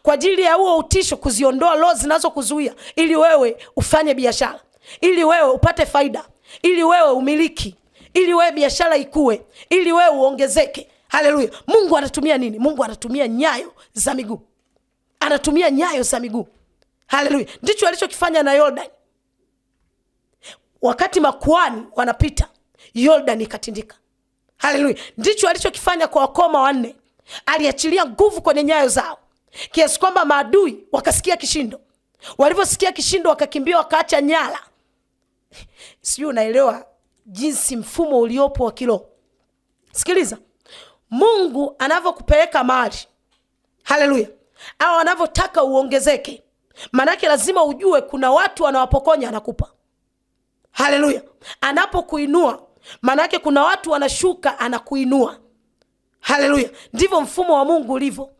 kwa ajili ya huo utisho, kuziondoa roho zinazokuzuia ili wewe ufanye biashara, ili wewe upate faida, ili wewe umiliki, ili wewe biashara ikue, ili wewe uongezeke. Haleluya. Mungu anatumia nini? Mungu anatumia nyayo za miguu. Anatumia nyayo za miguu. Haleluya. Ndicho alichokifanya na Yordani. Wakati makuhani wanapita, Yordani ikatindika. Haleluya. Ndicho alichokifanya kwa wakoma wanne. Aliachilia nguvu kwenye nyayo zao, kiasi kwamba maadui wakasikia kishindo. Walivyosikia kishindo wakakimbia, wakaacha nyara. Sijui unaelewa jinsi mfumo uliopo wa kiroho. Sikiliza, Mungu anavyokupeleka mahali, haleluya, au anavyotaka uongezeke, manake lazima ujue kuna watu wanawapokonya anakupa. Haleluya. Anapokuinua, manake kuna watu wanashuka anakuinua. Haleluya. Ndivyo mfumo wa Mungu ulivyo.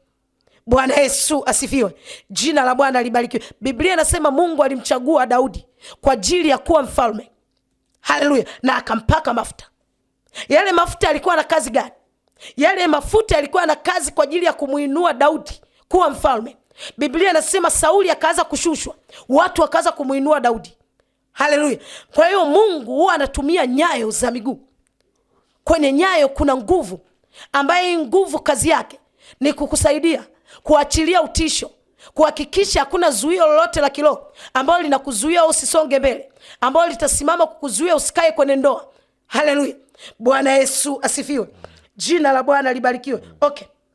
Bwana Yesu asifiwe. Jina la Bwana libarikiwe. Biblia inasema Mungu alimchagua Daudi kwa ajili ya kuwa mfalme. Haleluya. Na akampaka mafuta. Yale mafuta yalikuwa na kazi gani? Yale mafuta yalikuwa na kazi kwa ajili ya kumuinua Daudi kuwa mfalme. Biblia inasema Sauli akaanza kushushwa, watu wakaanza kumuinua Daudi. Haleluya. Kwa hiyo Mungu huwa anatumia nyayo za miguu. Kwenye nyayo kuna nguvu, ambaye nguvu kazi yake ni kukusaidia kuachilia utisho, kuhakikisha hakuna zuio lolote la kiroho ambalo linakuzuia usisonge mbele, ambalo litasimama kukuzuia usikae kwenye ndoa. Haleluya. Bwana Yesu asifiwe. Jina la Bwana libarikiwe. Okay.